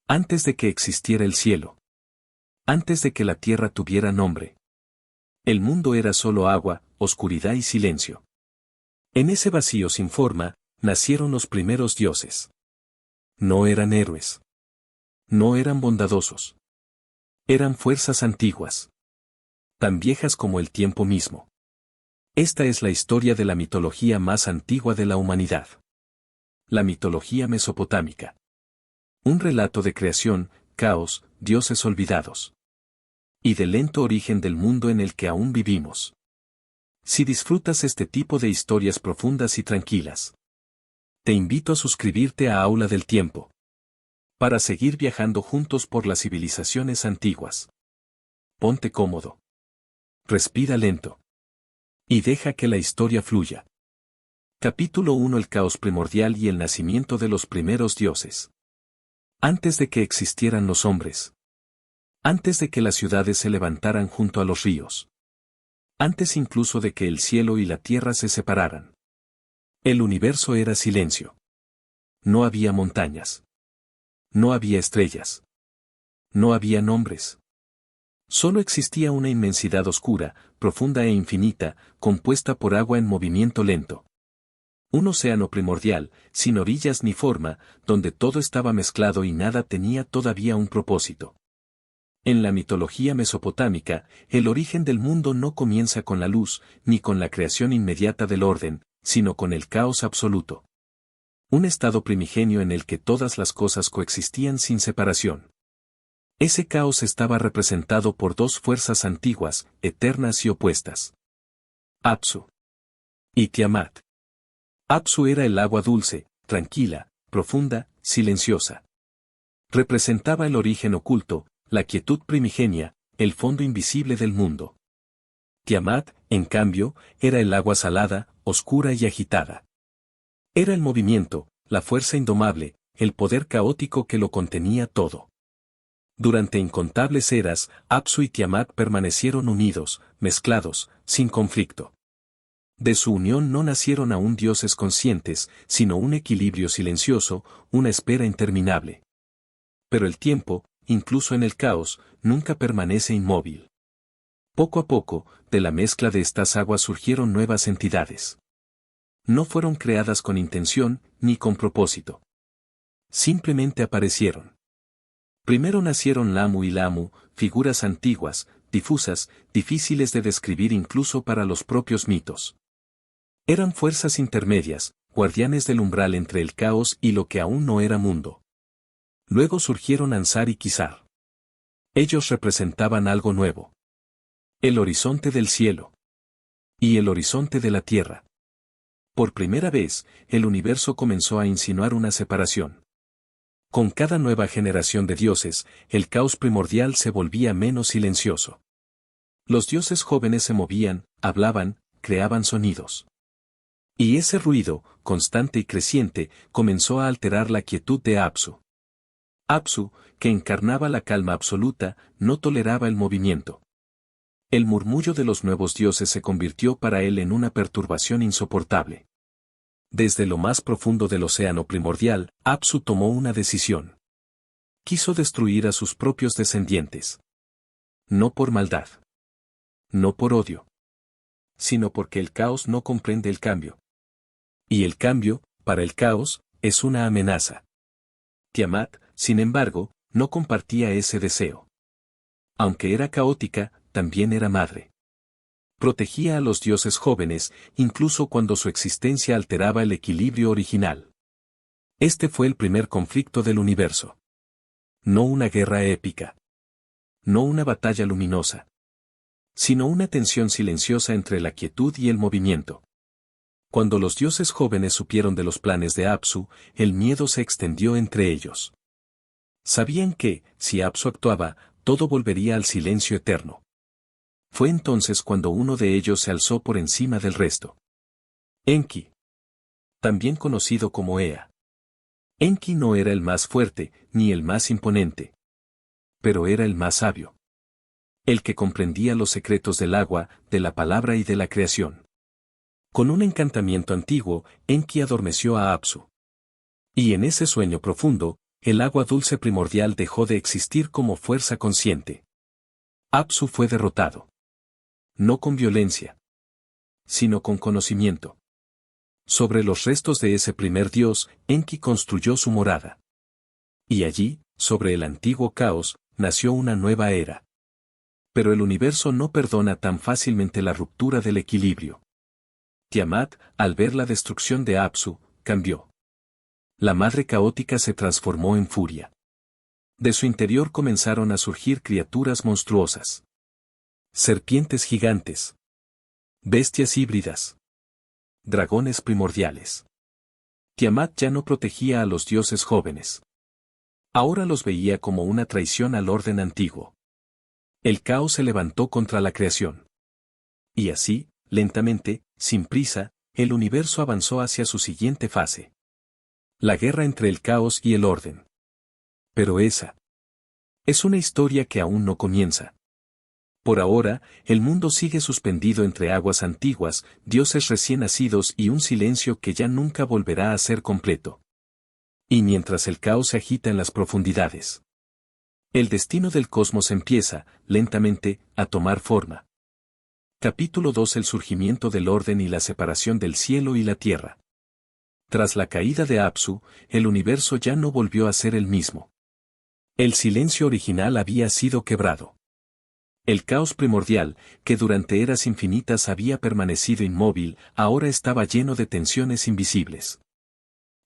Antes de que existiera el cielo. Antes de que la tierra tuviera nombre. El mundo era solo agua, oscuridad y silencio. En ese vacío sin forma, nacieron los primeros dioses. No eran héroes. No eran bondadosos. Eran fuerzas antiguas. Tan viejas como el tiempo mismo. Esta es la historia de la mitología más antigua de la humanidad. La mitología mesopotámica. Un relato de creación, caos, dioses olvidados. Y del lento origen del mundo en el que aún vivimos. Si disfrutas este tipo de historias profundas y tranquilas, te invito a suscribirte a Aula del Tiempo. Para seguir viajando juntos por las civilizaciones antiguas. Ponte cómodo. Respira lento. Y deja que la historia fluya. Capítulo 1: El caos primordial y el nacimiento de los primeros dioses. Antes de que existieran los hombres. Antes de que las ciudades se levantaran junto a los ríos. Antes incluso de que el cielo y la tierra se separaran. El universo era silencio. No había montañas. No había estrellas. No había nombres. Solo existía una inmensidad oscura, profunda e infinita, compuesta por agua en movimiento lento. Un océano primordial, sin orillas ni forma, donde todo estaba mezclado y nada tenía todavía un propósito. En la mitología mesopotámica, el origen del mundo no comienza con la luz, ni con la creación inmediata del orden, sino con el caos absoluto. Un estado primigenio en el que todas las cosas coexistían sin separación. Ese caos estaba representado por dos fuerzas antiguas, eternas y opuestas. Apsu y Tiamat. Apsu era el agua dulce, tranquila, profunda, silenciosa. Representaba el origen oculto, la quietud primigenia, el fondo invisible del mundo. Tiamat, en cambio, era el agua salada, oscura y agitada. Era el movimiento, la fuerza indomable, el poder caótico que lo contenía todo. Durante incontables eras, Apsu y Tiamat permanecieron unidos, mezclados, sin conflicto. De su unión no nacieron aún dioses conscientes, sino un equilibrio silencioso, una espera interminable. Pero el tiempo, incluso en el caos, nunca permanece inmóvil. Poco a poco, de la mezcla de estas aguas surgieron nuevas entidades. No fueron creadas con intención, ni con propósito. Simplemente aparecieron. Primero nacieron Lamu y Lamu, figuras antiguas, difusas, difíciles de describir incluso para los propios mitos. Eran fuerzas intermedias, guardianes del umbral entre el caos y lo que aún no era mundo. Luego surgieron Ansar y Kizar. Ellos representaban algo nuevo. El horizonte del cielo. Y el horizonte de la tierra. Por primera vez, el universo comenzó a insinuar una separación. Con cada nueva generación de dioses, el caos primordial se volvía menos silencioso. Los dioses jóvenes se movían, hablaban, creaban sonidos. Y ese ruido, constante y creciente, comenzó a alterar la quietud de Apsu. Apsu, que encarnaba la calma absoluta, no toleraba el movimiento. El murmullo de los nuevos dioses se convirtió para él en una perturbación insoportable. Desde lo más profundo del océano primordial, Apsu tomó una decisión. Quiso destruir a sus propios descendientes. No por maldad. No por odio. Sino porque el caos no comprende el cambio. Y el cambio, para el caos, es una amenaza. Tiamat, sin embargo, no compartía ese deseo. Aunque era caótica, también era madre. Protegía a los dioses jóvenes, incluso cuando su existencia alteraba el equilibrio original. Este fue el primer conflicto del universo. No una guerra épica. No una batalla luminosa. Sino una tensión silenciosa entre la quietud y el movimiento. Cuando los dioses jóvenes supieron de los planes de Apsu, el miedo se extendió entre ellos. Sabían que, si Apsu actuaba, todo volvería al silencio eterno. Fue entonces cuando uno de ellos se alzó por encima del resto. Enki. También conocido como Ea. Enki no era el más fuerte, ni el más imponente. Pero era el más sabio. El que comprendía los secretos del agua, de la palabra y de la creación. Con un encantamiento antiguo, Enki adormeció a Apsu. Y en ese sueño profundo, el agua dulce primordial dejó de existir como fuerza consciente. Apsu fue derrotado. No con violencia, sino con conocimiento. Sobre los restos de ese primer dios, Enki construyó su morada. Y allí, sobre el antiguo caos, nació una nueva era. Pero el universo no perdona tan fácilmente la ruptura del equilibrio. Tiamat, al ver la destrucción de Apsu, cambió. La madre caótica se transformó en furia. De su interior comenzaron a surgir criaturas monstruosas. Serpientes gigantes. Bestias híbridas. Dragones primordiales. Tiamat ya no protegía a los dioses jóvenes. Ahora los veía como una traición al orden antiguo. El caos se levantó contra la creación. Y así, lentamente, sin prisa, el universo avanzó hacia su siguiente fase. La guerra entre el caos y el orden. Pero esa es una historia que aún no comienza. Por ahora, el mundo sigue suspendido entre aguas antiguas, dioses recién nacidos y un silencio que ya nunca volverá a ser completo. Y mientras el caos se agita en las profundidades, el destino del cosmos empieza, lentamente, a tomar forma. Capítulo 2: El surgimiento del orden y la separación del cielo y la tierra. Tras la caída de Apsu, el universo ya no volvió a ser el mismo. El silencio original había sido quebrado. El caos primordial, que durante eras infinitas había permanecido inmóvil, ahora estaba lleno de tensiones invisibles.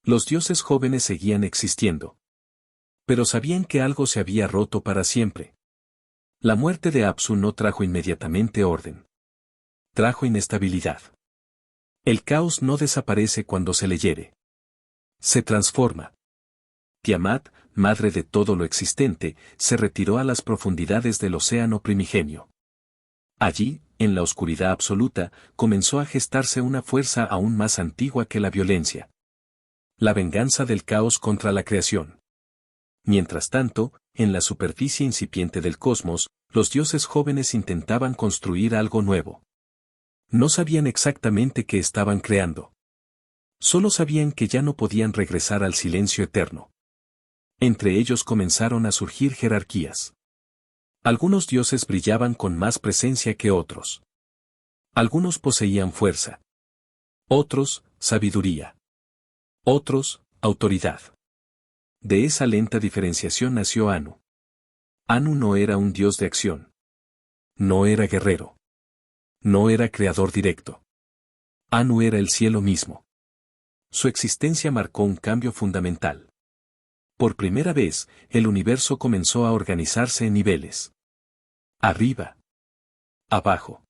Los dioses jóvenes seguían existiendo. Pero sabían que algo se había roto para siempre. La muerte de Apsu no trajo inmediatamente orden. Trajo inestabilidad. El caos no desaparece cuando se le hiere. Se transforma. Tiamat, madre de todo lo existente, se retiró a las profundidades del océano primigenio. Allí, en la oscuridad absoluta, comenzó a gestarse una fuerza aún más antigua que la violencia. La venganza del caos contra la creación. Mientras tanto, en la superficie incipiente del cosmos, los dioses jóvenes intentaban construir algo nuevo. No sabían exactamente qué estaban creando. Solo sabían que ya no podían regresar al silencio eterno. Entre ellos comenzaron a surgir jerarquías. Algunos dioses brillaban con más presencia que otros. Algunos poseían fuerza. Otros, sabiduría. Otros, autoridad. De esa lenta diferenciación nació Anu. Anu no era un dios de acción. No era guerrero. No era creador directo. Anu era el cielo mismo. Su existencia marcó un cambio fundamental. Por primera vez, el universo comenzó a organizarse en niveles. Arriba. Abajo.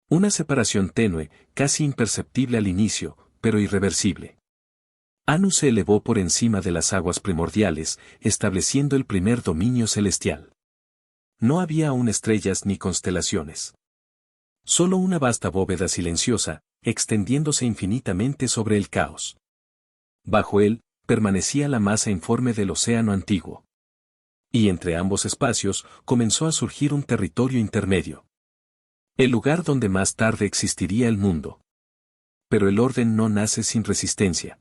Una separación tenue, casi imperceptible al inicio, pero irreversible. Anu se elevó por encima de las aguas primordiales, estableciendo el primer dominio celestial. No había aún estrellas ni constelaciones. Solo una vasta bóveda silenciosa, extendiéndose infinitamente sobre el caos. Bajo él, permanecía la masa informe del océano antiguo. Y entre ambos espacios, comenzó a surgir un territorio intermedio. El lugar donde más tarde existiría el mundo. Pero el orden no nace sin resistencia.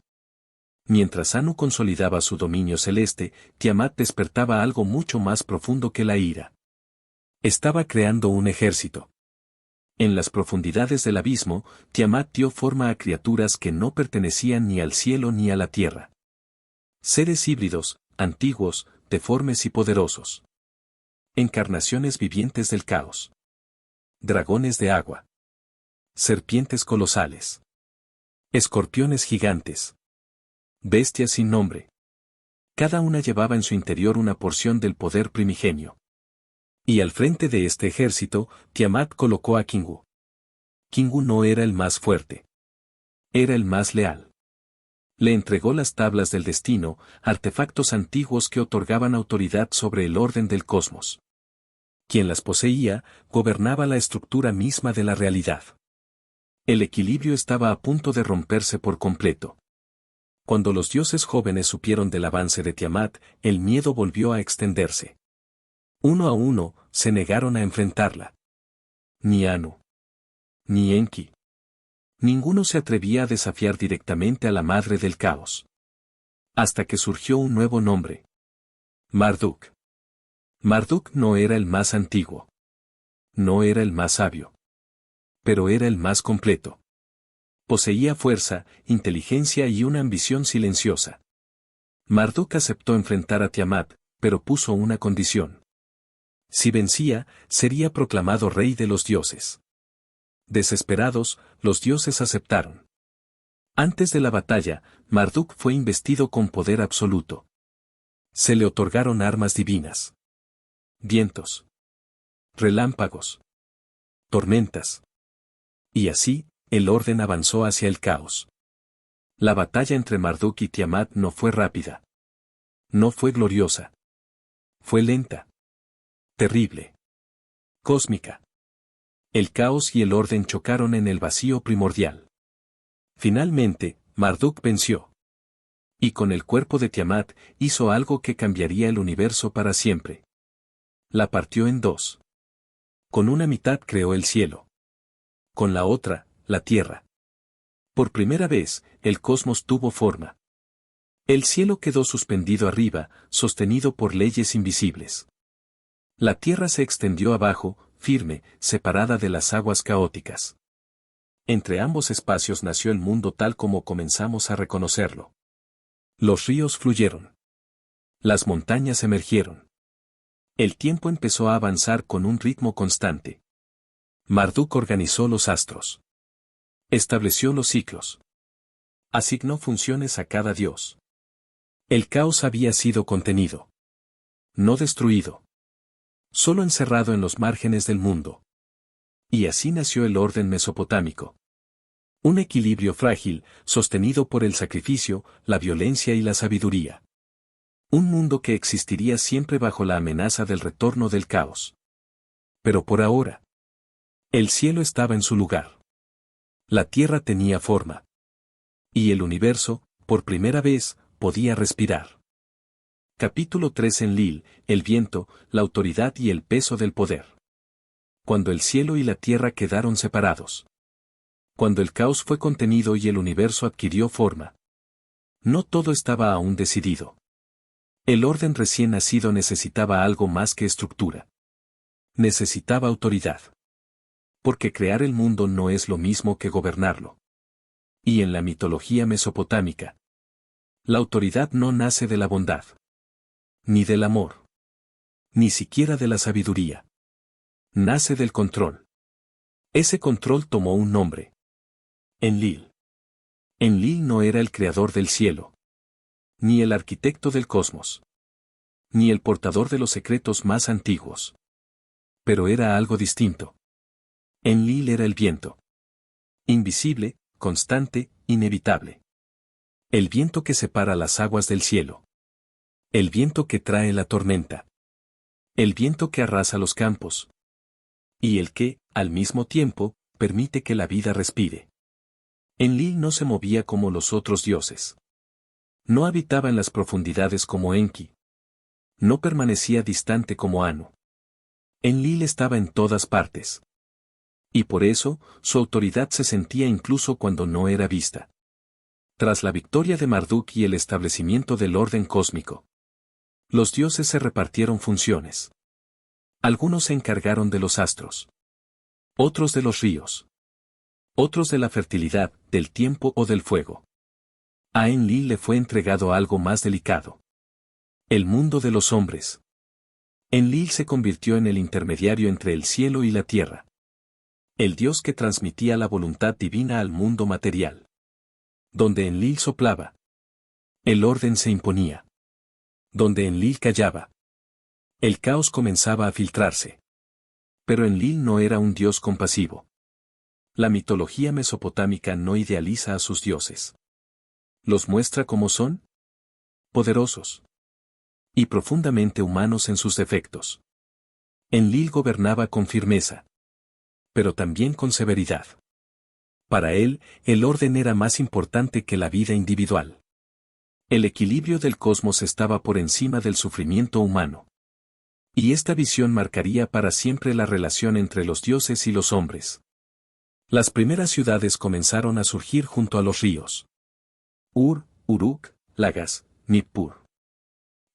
Mientras Anu consolidaba su dominio celeste, Tiamat despertaba algo mucho más profundo que la ira. Estaba creando un ejército. En las profundidades del abismo, Tiamat dio forma a criaturas que no pertenecían ni al cielo ni a la tierra. Seres híbridos, antiguos, deformes y poderosos. Encarnaciones vivientes del caos. Dragones de agua. Serpientes colosales. Escorpiones gigantes. Bestias sin nombre. Cada una llevaba en su interior una porción del poder primigenio. Y al frente de este ejército, Tiamat colocó a Kingu. Kingu no era el más fuerte. Era el más leal. Le entregó las tablas del destino, artefactos antiguos que otorgaban autoridad sobre el orden del cosmos. Quien las poseía, gobernaba la estructura misma de la realidad. El equilibrio estaba a punto de romperse por completo. Cuando los dioses jóvenes supieron del avance de Tiamat, el miedo volvió a extenderse. Uno a uno, se negaron a enfrentarla. Ni Anu. Ni Enki. Ninguno se atrevía a desafiar directamente a la madre del caos. Hasta que surgió un nuevo nombre. Marduk. Marduk no era el más antiguo. No era el más sabio. Pero era el más completo. Poseía fuerza, inteligencia y una ambición silenciosa. Marduk aceptó enfrentar a Tiamat, pero puso una condición. Si vencía, sería proclamado rey de los dioses. Desesperados, los dioses aceptaron. Antes de la batalla, Marduk fue investido con poder absoluto. Se le otorgaron armas divinas. Vientos. Relámpagos. Tormentas. Y así, el orden avanzó hacia el caos. La batalla entre Marduk y Tiamat no fue rápida. No fue gloriosa. Fue lenta. Terrible. Cósmica. El caos y el orden chocaron en el vacío primordial. Finalmente, Marduk venció. Y con el cuerpo de Tiamat, hizo algo que cambiaría el universo para siempre. La partió en dos. Con una mitad creó el cielo. Con la otra, la tierra. Por primera vez, el cosmos tuvo forma. El cielo quedó suspendido arriba, sostenido por leyes invisibles. La tierra se extendió abajo, firme, separada de las aguas caóticas. Entre ambos espacios nació el mundo tal como comenzamos a reconocerlo. Los ríos fluyeron. Las montañas emergieron. El tiempo empezó a avanzar con un ritmo constante. Marduk organizó los astros. Estableció los ciclos. Asignó funciones a cada dios. El caos había sido contenido. No destruido. Solo encerrado en los márgenes del mundo. Y así nació el orden mesopotámico. Un equilibrio frágil, sostenido por el sacrificio, la violencia y la sabiduría. Un mundo que existiría siempre bajo la amenaza del retorno del caos. Pero por ahora, el cielo estaba en su lugar. La tierra tenía forma. Y el universo, por primera vez, podía respirar. Capítulo 3 Enlil, el viento, la autoridad y el peso del poder. Cuando el cielo y la tierra quedaron separados. Cuando el caos fue contenido y el universo adquirió forma. No todo estaba aún decidido. El orden recién nacido necesitaba algo más que estructura. Necesitaba autoridad. Porque crear el mundo no es lo mismo que gobernarlo. Y en la mitología mesopotámica, la autoridad no nace de la bondad. Ni del amor. Ni siquiera de la sabiduría. Nace del control. Ese control tomó un nombre. Enlil. Enlil no era el creador del cielo. Ni el arquitecto del cosmos. Ni el portador de los secretos más antiguos. Pero era algo distinto. Enlil era el viento. Invisible, constante, inevitable. El viento que separa las aguas del cielo. El viento que trae la tormenta. El viento que arrasa los campos. Y el que, al mismo tiempo, permite que la vida respire. Enlil no se movía como los otros dioses. No habitaba en las profundidades como Enki. No permanecía distante como Anu. Enlil estaba en todas partes. Y por eso, su autoridad se sentía incluso cuando no era vista. Tras la victoria de Marduk y el establecimiento del orden cósmico, los dioses se repartieron funciones. Algunos se encargaron de los astros. Otros de los ríos. Otros de la fertilidad, del tiempo o del fuego. A Enlil le fue entregado algo más delicado. El mundo de los hombres. Enlil se convirtió en el intermediario entre el cielo y la tierra. El dios que transmitía la voluntad divina al mundo material. Donde Enlil soplaba, el orden se imponía. Donde Enlil callaba, el caos comenzaba a filtrarse. Pero Enlil no era un dios compasivo. La mitología mesopotámica no idealiza a sus dioses. Los muestra como son poderosos y profundamente humanos en sus defectos. Enlil gobernaba con firmeza, pero también con severidad. Para él, el orden era más importante que la vida individual. El equilibrio del cosmos estaba por encima del sufrimiento humano. Y esta visión marcaría para siempre la relación entre los dioses y los hombres. Las primeras ciudades comenzaron a surgir junto a los ríos. Ur, Uruk, Lagas, Nippur.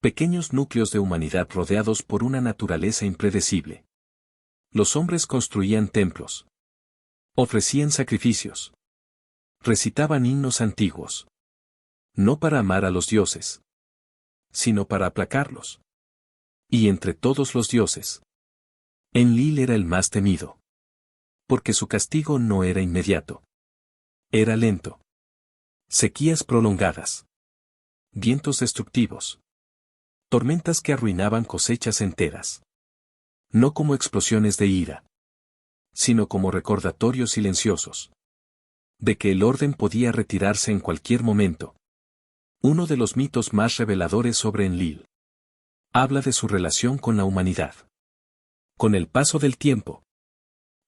Pequeños núcleos de humanidad rodeados por una naturaleza impredecible. Los hombres construían templos. Ofrecían sacrificios. Recitaban himnos antiguos. No para amar a los dioses, sino para aplacarlos. Y entre todos los dioses, Enlil era el más temido. Porque su castigo no era inmediato. Era lento. Sequías prolongadas. Vientos destructivos. Tormentas que arruinaban cosechas enteras. No como explosiones de ira, sino como recordatorios silenciosos. De que el orden podía retirarse en cualquier momento. Uno de los mitos más reveladores sobre Enlil. Habla de su relación con la humanidad. Con el paso del tiempo,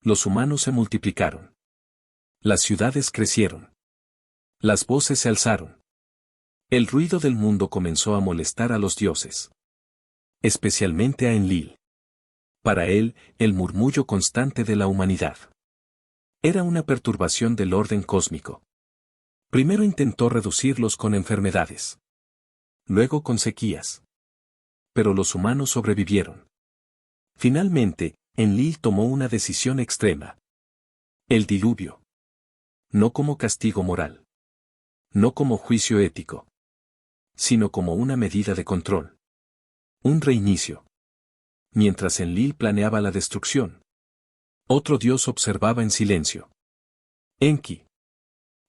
los humanos se multiplicaron. Las ciudades crecieron. Las voces se alzaron. El ruido del mundo comenzó a molestar a los dioses. Especialmente a Enlil. Para él, el murmullo constante de la humanidad era una perturbación del orden cósmico. Primero intentó reducirlos con enfermedades. Luego con sequías. Pero los humanos sobrevivieron. Finalmente, Enlil tomó una decisión extrema. El diluvio. No como castigo moral. No como juicio ético. Sino como una medida de control. Un reinicio. Mientras Enlil planeaba la destrucción, otro dios observaba en silencio. Enki.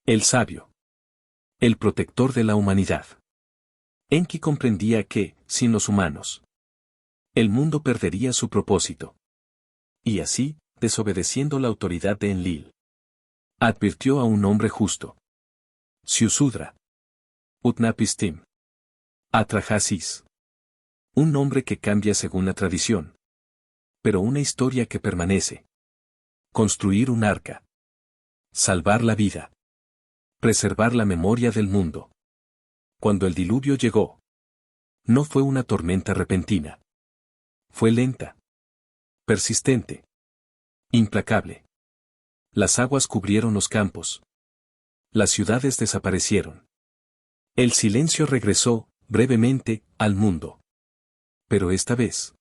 El sabio. El protector de la humanidad. Enki comprendía que, sin los humanos, el mundo perdería su propósito. Y así, desobedeciendo la autoridad de Enlil, advirtió a un hombre justo. Siusudra. Utnapistim. Atrahasis. Un nombre que cambia según la tradición. Pero una historia que permanece. Construir un arca. Salvar la vida. Preservar la memoria del mundo. Cuando el diluvio llegó, no fue una tormenta repentina. Fue lenta. Persistente. Implacable. Las aguas cubrieron los campos. Las ciudades desaparecieron. El silencio regresó, brevemente, al mundo. Pero esta vez,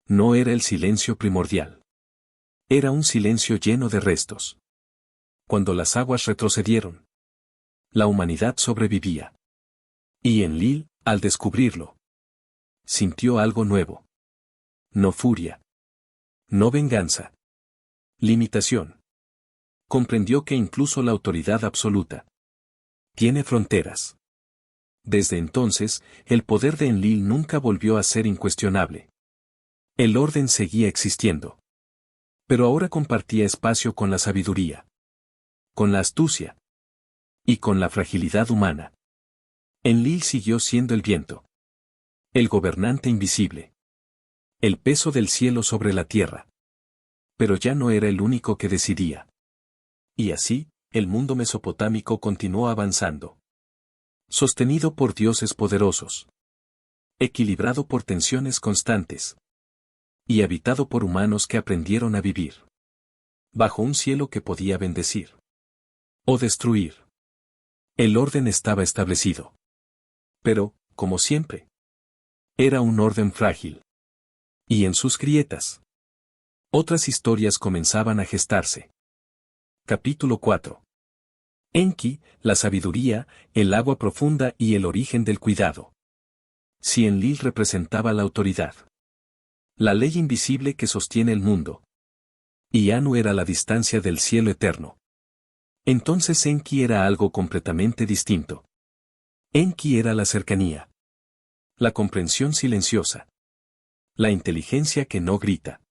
no era el silencio primordial. Era un silencio lleno de restos. Cuando las aguas retrocedieron, la humanidad sobrevivía. Y Enlil, al descubrirlo, sintió algo nuevo. No furia. No venganza. Limitación. Comprendió que incluso la autoridad absoluta tiene fronteras. Desde entonces, el poder de Enlil nunca volvió a ser incuestionable. El orden seguía existiendo. Pero ahora compartía espacio con la sabiduría, con la astucia y con la fragilidad humana. Enlil siguió siendo el viento, el gobernante invisible, el peso del cielo sobre la tierra. Pero ya no era el único que decidía. Y así, el mundo mesopotámico continuó avanzando. Sostenido por dioses poderosos. Equilibrado por tensiones constantes. Y habitado por humanos que aprendieron a vivir. Bajo un cielo que podía bendecir. O destruir. El orden estaba establecido. Pero, como siempre, era un orden frágil. Y en sus grietas, otras historias comenzaban a gestarse. Capítulo 4. Enki, la sabiduría, el agua profunda y el origen del cuidado. Si Enlil representaba la autoridad, la ley invisible que sostiene el mundo, y Anu era la distancia del cielo eterno, entonces Enki era algo completamente distinto. Enki era la cercanía, la comprensión silenciosa, la inteligencia que no grita,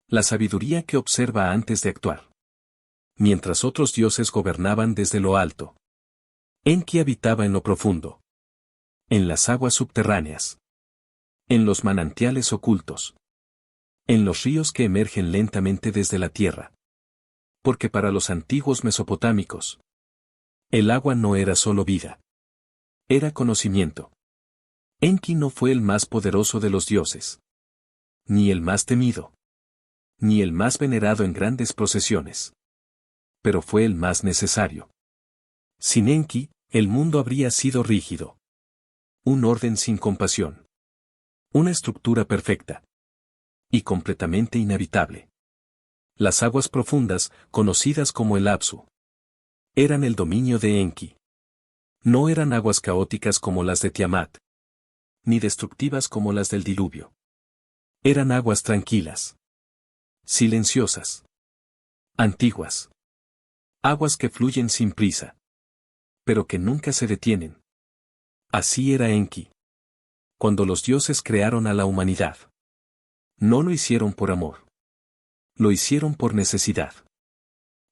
la sabiduría que observa antes de actuar. Mientras otros dioses gobernaban desde lo alto, Enki habitaba en lo profundo. En las aguas subterráneas. En los manantiales ocultos. En los ríos que emergen lentamente desde la tierra. Porque para los antiguos mesopotámicos, el agua no era solo vida. Era conocimiento. Enki no fue el más poderoso de los dioses. Ni el más temido. Ni el más venerado en grandes procesiones. Pero fue el más necesario. Sin Enki, el mundo habría sido rígido. Un orden sin compasión. Una estructura perfecta. Y completamente inhabitable. Las aguas profundas, conocidas como el Apsu, eran el dominio de Enki. No eran aguas caóticas como las de Tiamat, ni destructivas como las del diluvio. Eran aguas tranquilas, silenciosas, antiguas. Aguas que fluyen sin prisa, pero que nunca se detienen. Así era Enki. Cuando los dioses crearon a la humanidad, no lo hicieron por amor. Lo hicieron por necesidad.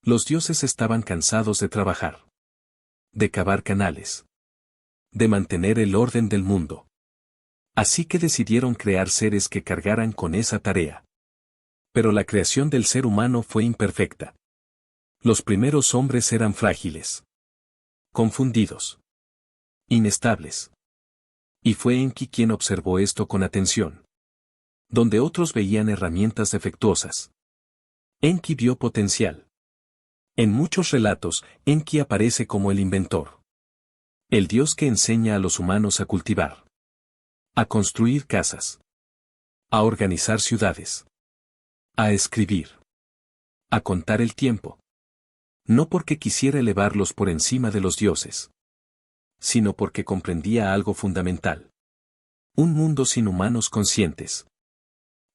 Los dioses estaban cansados de trabajar, de cavar canales, de mantener el orden del mundo. Así que decidieron crear seres que cargaran con esa tarea. Pero la creación del ser humano fue imperfecta. Los primeros hombres eran frágiles, confundidos, inestables. Y fue Enki quien observó esto con atención. Donde otros veían herramientas defectuosas, Enki vio potencial. En muchos relatos, Enki aparece como el inventor. El dios que enseña a los humanos a cultivar, a construir casas, a organizar ciudades, a escribir, a contar el tiempo. No porque quisiera elevarlos por encima de los dioses, sino porque comprendía algo fundamental. Un mundo sin humanos conscientes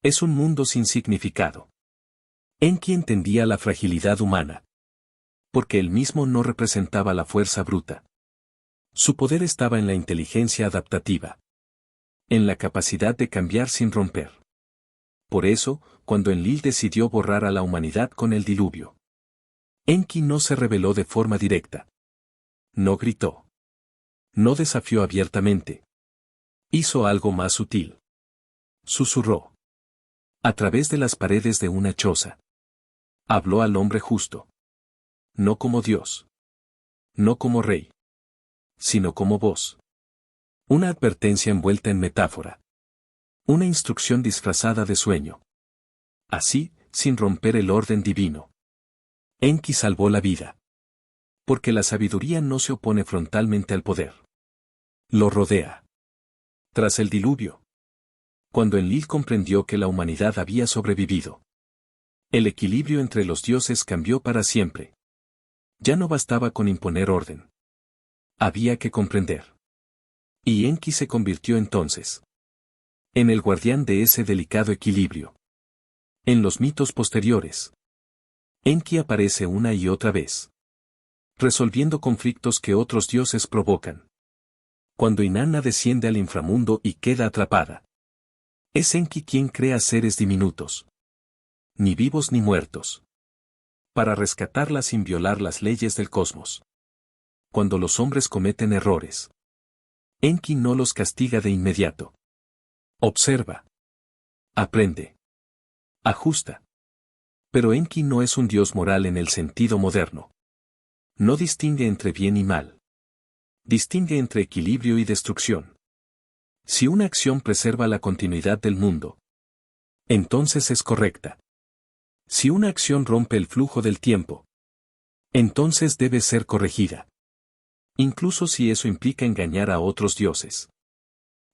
es un mundo sin significado. Enki entendía la fragilidad humana, porque él mismo no representaba la fuerza bruta. Su poder estaba en la inteligencia adaptativa, en la capacidad de cambiar sin romper. Por eso, cuando Enlil decidió borrar a la humanidad con el diluvio, Enki no se rebeló de forma directa. No gritó. No desafió abiertamente. Hizo algo más sutil. Susurró. A través de las paredes de una choza. Habló al hombre justo. No como Dios. No como rey. Sino como voz. Una advertencia envuelta en metáfora. Una instrucción disfrazada de sueño. Así, sin romper el orden divino, Enki salvó la vida. Porque la sabiduría no se opone frontalmente al poder. Lo rodea. Tras el diluvio, cuando Enlil comprendió que la humanidad había sobrevivido, el equilibrio entre los dioses cambió para siempre. Ya no bastaba con imponer orden. Había que comprender. Y Enki se convirtió entonces en el guardián de ese delicado equilibrio. En los mitos posteriores, Enki aparece una y otra vez, resolviendo conflictos que otros dioses provocan. Cuando Inanna desciende al inframundo y queda atrapada, es Enki quien crea seres diminutos, ni vivos ni muertos, para rescatarla sin violar las leyes del cosmos. Cuando los hombres cometen errores, Enki no los castiga de inmediato. Observa. Aprende. Ajusta. Pero Enki no es un dios moral en el sentido moderno. No distingue entre bien y mal. Distingue entre equilibrio y destrucción. Si una acción preserva la continuidad del mundo, entonces es correcta. Si una acción rompe el flujo del tiempo, entonces debe ser corregida. Incluso si eso implica engañar a otros dioses.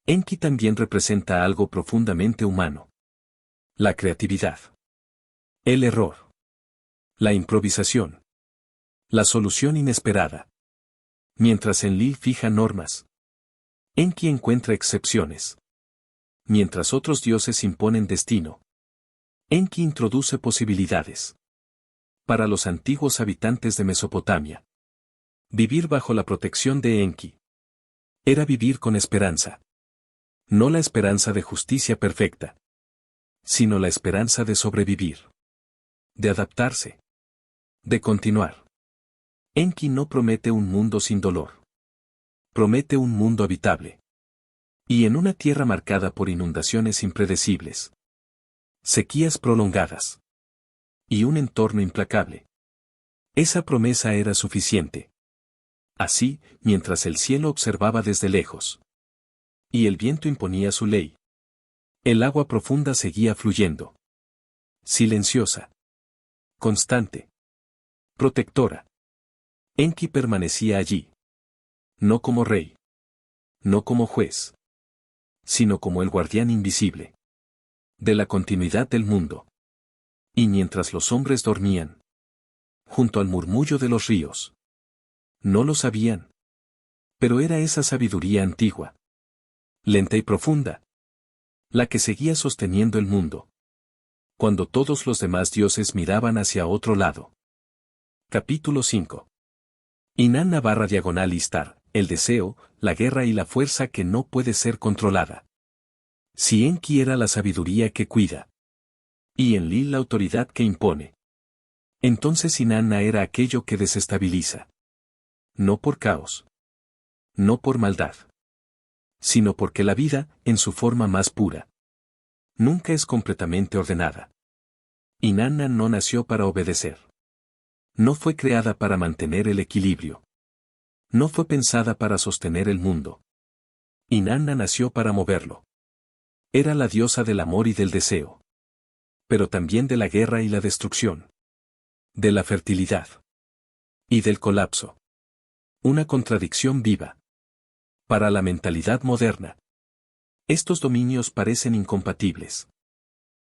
Enki también representa algo profundamente humano. La creatividad. El error. La improvisación. La solución inesperada. Mientras Enlil fija normas, Enki encuentra excepciones. Mientras otros dioses imponen destino, Enki introduce posibilidades. Para los antiguos habitantes de Mesopotamia, vivir bajo la protección de Enki era vivir con esperanza. No la esperanza de justicia perfecta, sino la esperanza de sobrevivir, de adaptarse, de continuar. Enki no promete un mundo sin dolor. Promete un mundo habitable. Y en una tierra marcada por inundaciones impredecibles, sequías prolongadas y un entorno implacable. Esa promesa era suficiente. Así, mientras el cielo observaba desde lejos, y el viento imponía su ley, el agua profunda seguía fluyendo. Silenciosa. Constante. Protectora. Enki permanecía allí. No como rey. No como juez, sino como el guardián invisible de la continuidad del mundo. Y mientras los hombres dormían, junto al murmullo de los ríos, no lo sabían. Pero era esa sabiduría antigua, lenta y profunda, la que seguía sosteniendo el mundo, cuando todos los demás dioses miraban hacia otro lado. Capítulo 5. Inanna / Istar, el deseo, la guerra y la fuerza que no puede ser controlada. Si Enki era la sabiduría que cuida, y Enlil la autoridad que impone, entonces Inanna era aquello que desestabiliza. No por caos, no por maldad, sino porque la vida, en su forma más pura, nunca es completamente ordenada. Inanna no nació para obedecer. No fue creada para mantener el equilibrio. No fue pensada para sostener el mundo. Inanna nació para moverlo. Era la diosa del amor y del deseo. Pero también de la guerra y la destrucción. De la fertilidad. Y del colapso. Una contradicción viva. Para la mentalidad moderna, estos dominios parecen incompatibles.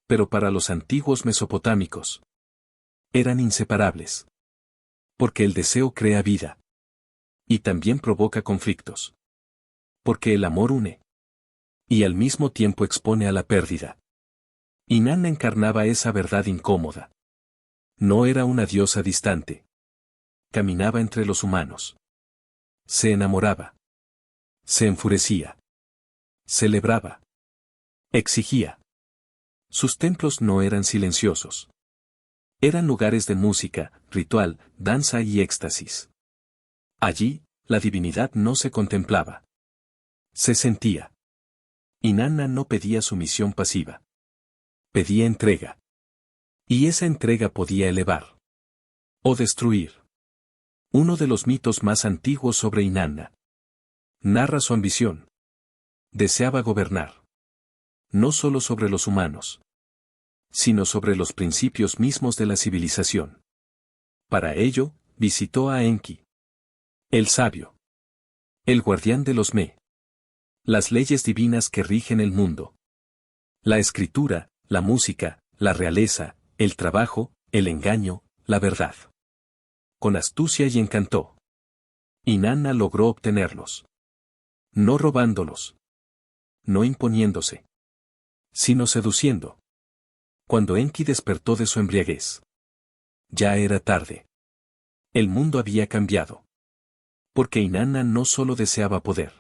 Pero para los antiguos mesopotámicos, eran inseparables. Porque el deseo crea vida. Y también provoca conflictos. Porque el amor une. Y al mismo tiempo expone a la pérdida. Inanna encarnaba esa verdad incómoda. No era una diosa distante. Caminaba entre los humanos. Se enamoraba. Se enfurecía. Celebraba. Exigía. Sus templos no eran silenciosos. Eran lugares de música, ritual, danza y éxtasis. Allí, la divinidad no se contemplaba. Se sentía. Inanna no pedía sumisión pasiva. Pedía entrega. Y esa entrega podía elevar. O destruir. Uno de los mitos más antiguos sobre Inanna narra su ambición. Deseaba gobernar. No solo sobre los humanos, sino sobre los principios mismos de la civilización. Para ello, visitó a Enki, el sabio, el guardián de los las leyes divinas que rigen el mundo. La escritura, la música, la realeza, el trabajo, el engaño, la verdad. Con astucia y encanto, Inanna logró obtenerlos. No robándolos. No imponiéndose. Sino seduciendo. Cuando Enki despertó de su embriaguez. Ya era tarde. El mundo había cambiado. Porque Inanna no solo deseaba poder.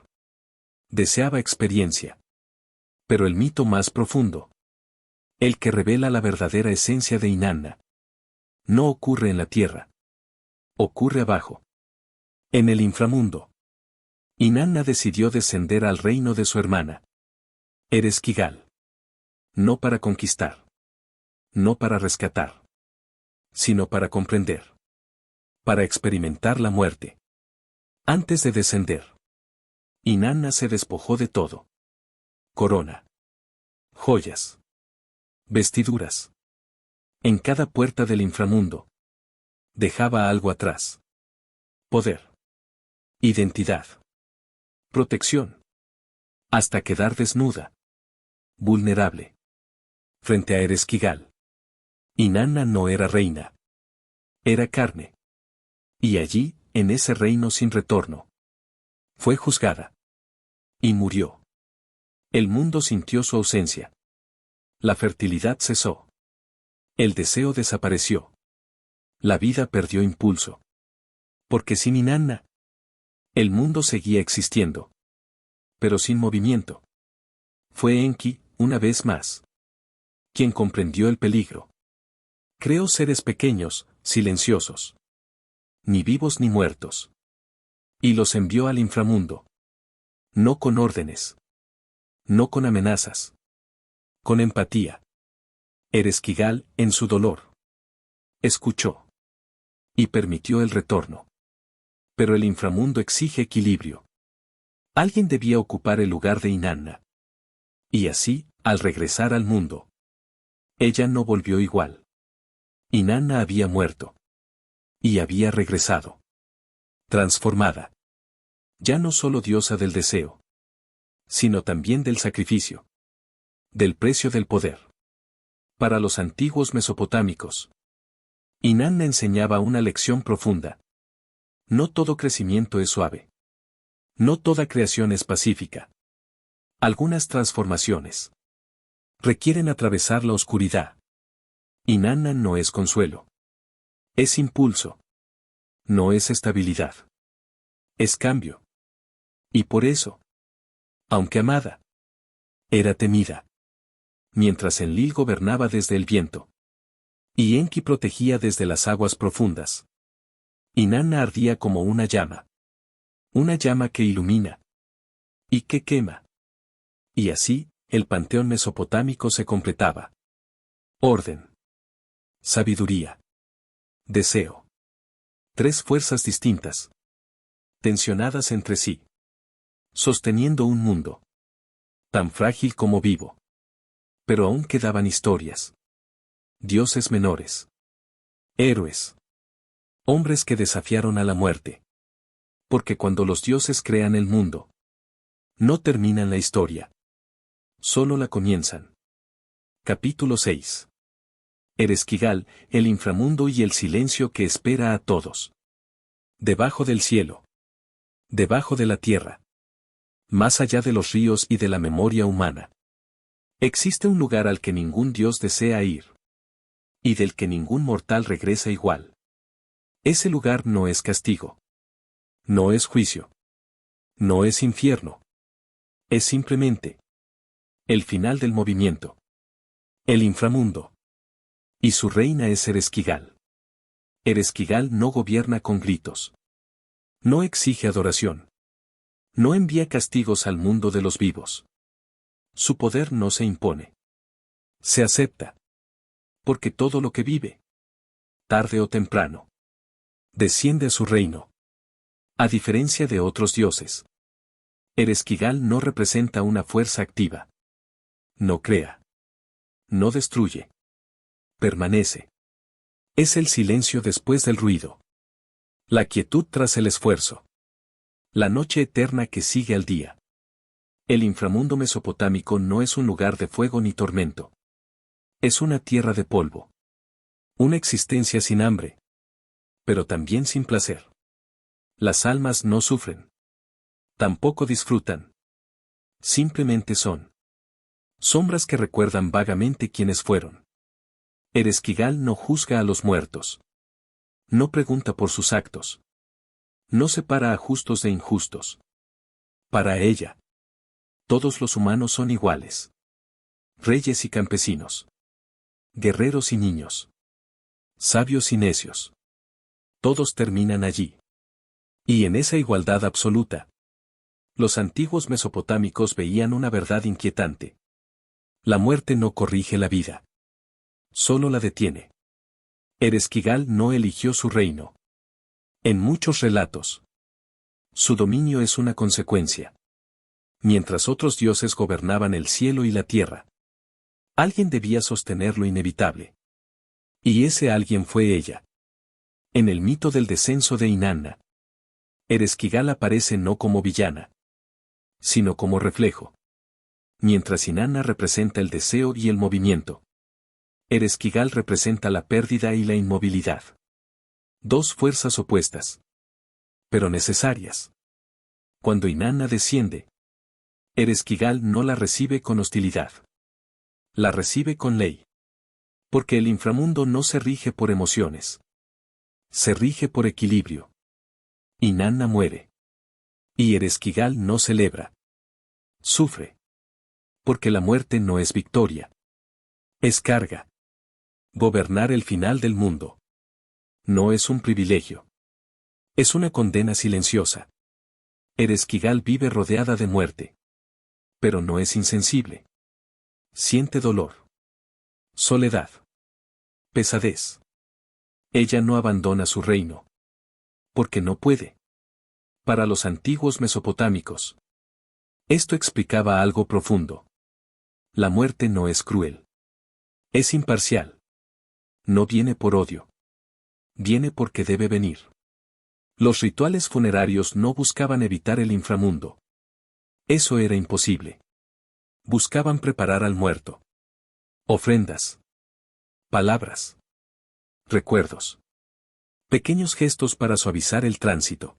Deseaba experiencia. Pero el mito más profundo, el que revela la verdadera esencia de Inanna, no ocurre en la tierra. Ocurre abajo. En el inframundo. Inanna decidió descender al reino de su hermana, Ereshkigal. No para conquistar. No para rescatar. Sino para comprender. Para experimentar la muerte. Antes de descender, Inanna se despojó de todo. Corona. Joyas. Vestiduras. En cada puerta del inframundo. Dejaba algo atrás. Poder. Identidad. Protección. Hasta quedar desnuda. Vulnerable. Frente a Ereshkigal. Inanna no era reina. Era carne. Y allí, en ese reino sin retorno, fue juzgada. Y murió. El mundo sintió su ausencia. La fertilidad cesó. El deseo desapareció. La vida perdió impulso. Porque sin Inanna, el mundo seguía existiendo. Pero sin movimiento. Fue Enki, una vez más, quien comprendió el peligro. Creó seres pequeños, silenciosos. Ni vivos ni muertos. Y los envió al inframundo. No con órdenes. No con amenazas. Con empatía. Ereshkigal, en su dolor, escuchó. Y permitió el retorno. Pero el inframundo exige equilibrio. Alguien debía ocupar el lugar de Inanna. Y así, al regresar al mundo, ella no volvió igual. Inanna había muerto. Y había regresado. Transformada. Ya no solo diosa del deseo, sino también del sacrificio. Del precio del poder. Para los antiguos mesopotámicos, Inanna enseñaba una lección profunda. No todo crecimiento es suave. No toda creación es pacífica. Algunas transformaciones requieren atravesar la oscuridad. Inanna no es consuelo. Es impulso. No es estabilidad. Es cambio. Y por eso, aunque amada, era temida. Mientras Enlil gobernaba desde el viento y Enki protegía desde las aguas profundas, Inanna ardía como una llama. Una llama que ilumina y que quema. Y así, el panteón mesopotámico se completaba. Orden. Sabiduría. Deseo. Tres fuerzas distintas. Tensionadas entre sí. Sosteniendo un mundo. Tan frágil como vivo. Pero aún quedaban historias. Dioses menores. Héroes. Hombres que desafiaron a la muerte. Porque cuando los dioses crean el mundo, no terminan la historia. Solo la comienzan. Capítulo 6. Ereshkigal, el inframundo y el silencio que espera a todos. Debajo del cielo. Debajo de la tierra. Más allá de los ríos y de la memoria humana. Existe un lugar al que ningún dios desea ir. Y del que ningún mortal regresa igual. Ese lugar no es castigo. No es juicio. No es infierno. Es simplemente el final del movimiento. El inframundo. Y su reina es Ereshkigal. Ereshkigal no gobierna con gritos. No exige adoración. No envía castigos al mundo de los vivos. Su poder no se impone. Se acepta. Porque todo lo que vive, tarde o temprano, desciende a su reino. A diferencia de otros dioses, Ereshkigal no representa una fuerza activa. No crea. No destruye. Permanece. Es el silencio después del ruido. La quietud tras el esfuerzo. La noche eterna que sigue al día. El inframundo mesopotámico no es un lugar de fuego ni tormento. Es una tierra de polvo. Una existencia sin hambre. Pero también sin placer. Las almas no sufren. Tampoco disfrutan. Simplemente son. Sombras que recuerdan vagamente quiénes fueron. Ereshkigal no juzga a los muertos. No pregunta por sus actos. No separa a justos de injustos. Para ella, todos los humanos son iguales. Reyes y campesinos. Guerreros y niños. Sabios y necios. Todos terminan allí. Y en esa igualdad absoluta, los antiguos mesopotámicos veían una verdad inquietante. La muerte no corrige la vida. Solo la detiene. Ereshkigal no eligió su reino. En muchos relatos, su dominio es una consecuencia. Mientras otros dioses gobernaban el cielo y la tierra, alguien debía sostener lo inevitable. Y ese alguien fue ella. En el mito del descenso de Inanna, Ereshkigal aparece no como villana, sino como reflejo. Mientras Inanna representa el deseo y el movimiento, Ereshkigal representa la pérdida y la inmovilidad. Dos fuerzas opuestas, pero necesarias. Cuando Inanna desciende, Ereshkigal no la recibe con hostilidad. La recibe con ley. Porque el inframundo no se rige por emociones. Se rige por equilibrio. Inanna muere. Y Ereshkigal no celebra. Sufre. Porque la muerte no es victoria. Es carga. Gobernar el final del mundo. No es un privilegio. Es una condena silenciosa. Ereshkigal vive rodeada de muerte. Pero no es insensible. Siente dolor. Soledad. Pesadez. Ella no abandona su reino. Porque no puede. Para los antiguos mesopotámicos, esto explicaba algo profundo. La muerte no es cruel. Es imparcial. No viene por odio. Viene porque debe venir. Los rituales funerarios no buscaban evitar el inframundo. Eso era imposible. Buscaban preparar al muerto. Ofrendas. Palabras. Recuerdos. Pequeños gestos para suavizar el tránsito.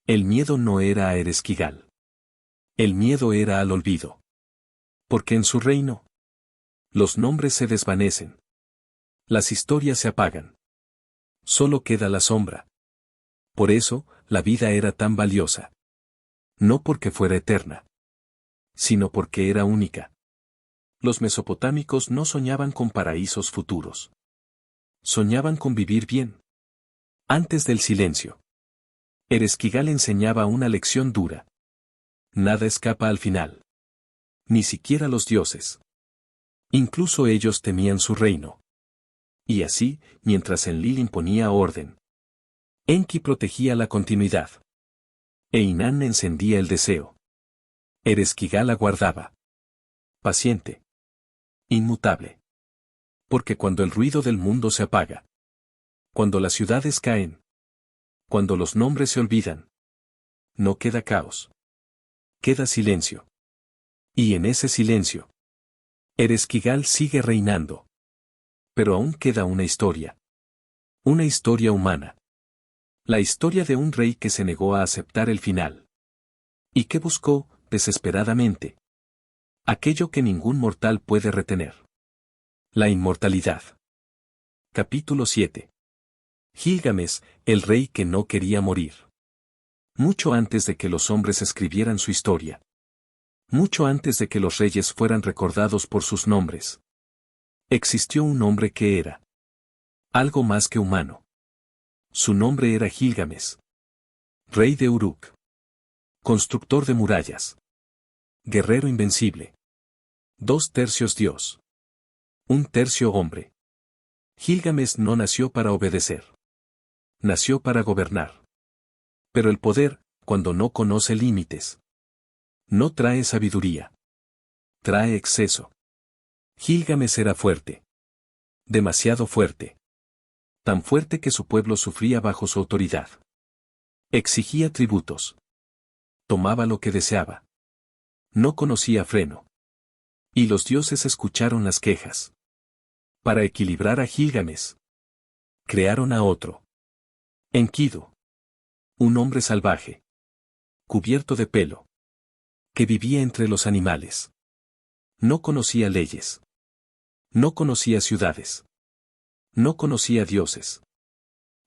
El miedo no era a Ereshkigal. El miedo era al olvido. Porque en su reino, los nombres se desvanecen. Las historias se apagan. Solo queda la sombra. Por eso, la vida era tan valiosa. No porque fuera eterna, sino porque era única. Los mesopotámicos no soñaban con paraísos futuros. Soñaban con vivir bien. Antes del silencio. Ereshkigal enseñaba una lección dura. Nada escapa al final. Ni siquiera los dioses. Incluso ellos temían su reino. Y así, mientras Enlil imponía orden, Enki protegía la continuidad. E Inanna encendía el deseo. Ereshkigal aguardaba. Paciente. Inmutable. Porque cuando el ruido del mundo se apaga, cuando las ciudades caen, cuando los nombres se olvidan, no queda caos. Queda silencio. Y en ese silencio, Ereshkigal sigue reinando. Pero aún queda una historia. Una historia humana. La historia de un rey que se negó a aceptar el final. Y que buscó, desesperadamente, aquello que ningún mortal puede retener. La inmortalidad. Capítulo 7. Gilgamesh, el rey que no quería morir. Mucho antes de que los hombres escribieran su historia. Mucho antes de que los reyes fueran recordados por sus nombres. Existió un hombre que era algo más que humano. Su nombre era Gilgamesh. Rey de Uruk. Constructor de murallas. Guerrero invencible. 2/3 Dios. 1/3 hombre. Gilgamesh no nació para obedecer. Nació para gobernar. Pero el poder, cuando no conoce límites, no trae sabiduría. Trae exceso. Gilgamesh era fuerte. Demasiado fuerte. Tan fuerte que su pueblo sufría bajo su autoridad. Exigía tributos. Tomaba lo que deseaba. No conocía freno. Y los dioses escucharon las quejas. Para equilibrar a Gilgamesh, crearon a otro. Enkidu. Un hombre salvaje. Cubierto de pelo. Que vivía entre los animales. No conocía leyes. No conocía ciudades. No conocía dioses.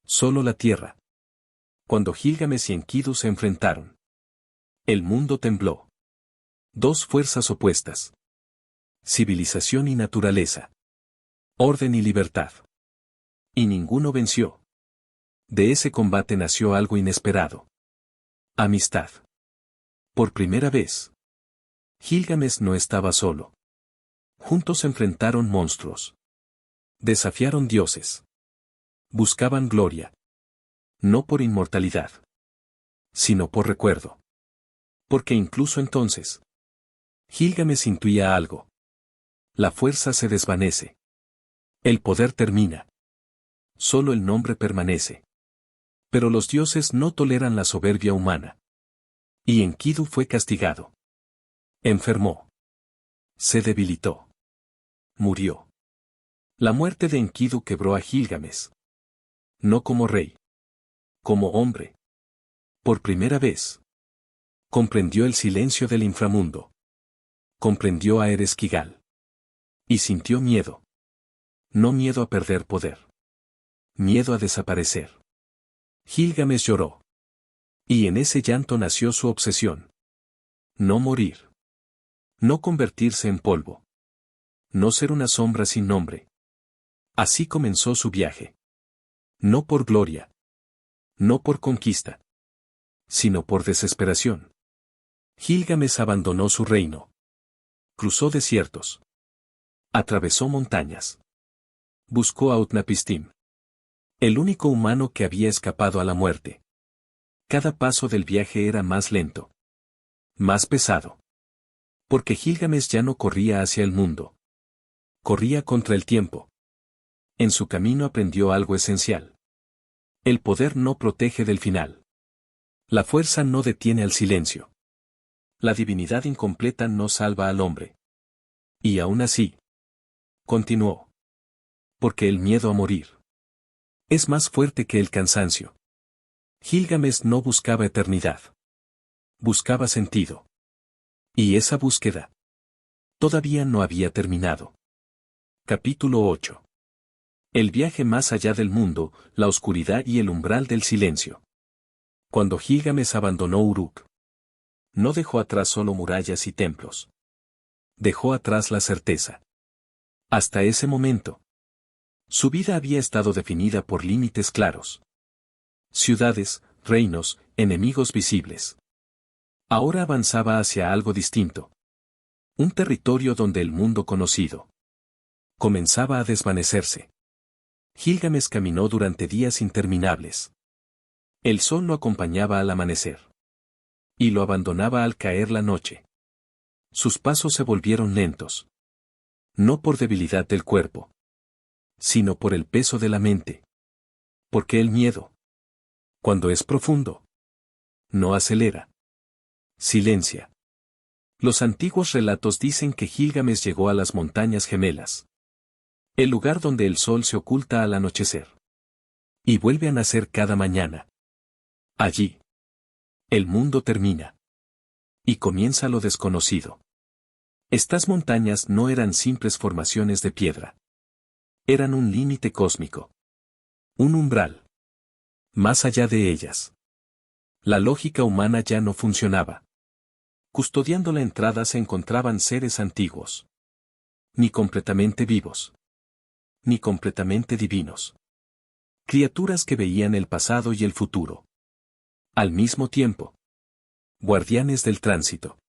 Solo la tierra. Cuando Gilgamesh y Enkidu se enfrentaron, el mundo tembló. Dos fuerzas opuestas. Civilización y naturaleza. Orden y libertad. Y ninguno venció. De ese combate nació algo inesperado. Amistad. Por primera vez. Gilgamesh no estaba solo. Juntos enfrentaron monstruos. Desafiaron dioses. Buscaban gloria. No por inmortalidad. Sino por recuerdo. Porque incluso entonces, Gilgamesh intuía algo. La fuerza se desvanece. El poder termina. Solo el nombre permanece. Pero los dioses no toleran la soberbia humana. Y Enkidu fue castigado. Enfermó. Se debilitó. Murió. La muerte de Enkidu quebró a Gilgamesh. No como rey. Como hombre. Por primera vez. Comprendió el silencio del inframundo. Comprendió a Ereshkigal. Y sintió miedo. No miedo a perder poder. Miedo a desaparecer. Gilgamesh lloró. Y en ese llanto nació su obsesión. No morir. No convertirse en polvo. No ser una sombra sin nombre. Así comenzó su viaje. No por gloria. No por conquista. Sino por desesperación. Gilgamesh abandonó su reino. Cruzó desiertos. Atravesó montañas. Buscó a Utnapishtim. El único humano que había escapado a la muerte. Cada paso del viaje era más lento. Más pesado. Porque Gilgamesh ya no corría hacia el mundo. Corría contra el tiempo. En su camino aprendió algo esencial. El poder no protege del final. La fuerza no detiene al silencio. La divinidad incompleta no salva al hombre. Y aún así, continuó. Porque el miedo a morir es más fuerte que el cansancio. Gilgamesh no buscaba eternidad. Buscaba sentido. Y esa búsqueda todavía no había terminado. Capítulo 8. El viaje más allá del mundo, la oscuridad y el umbral del silencio. Cuando Gilgamesh abandonó Uruk, no dejó atrás solo murallas y templos. Dejó atrás la certeza. Hasta ese momento, su vida había estado definida por límites claros. Ciudades, reinos, enemigos visibles. Ahora avanzaba hacia algo distinto. Un territorio donde el mundo conocido comenzaba a desvanecerse. Gilgamesh caminó durante días interminables. El sol lo acompañaba al amanecer. Y lo abandonaba al caer la noche. Sus pasos se volvieron lentos. No por debilidad del cuerpo, sino por el peso de la mente. Porque el miedo, cuando es profundo, no acelera. Silencia. Los antiguos relatos dicen que Gilgamesh llegó a las montañas gemelas. El lugar donde el sol se oculta al anochecer. Y vuelve a nacer cada mañana. Allí, el mundo termina. Y comienza lo desconocido. Estas montañas no eran simples formaciones de piedra. Eran un límite cósmico. Un umbral. Más allá de ellas, la lógica humana ya no funcionaba. Custodiando la entrada se encontraban seres antiguos. Ni completamente vivos. Ni completamente divinos. Criaturas que veían el pasado y el futuro. Al mismo tiempo. Guardianes del tránsito.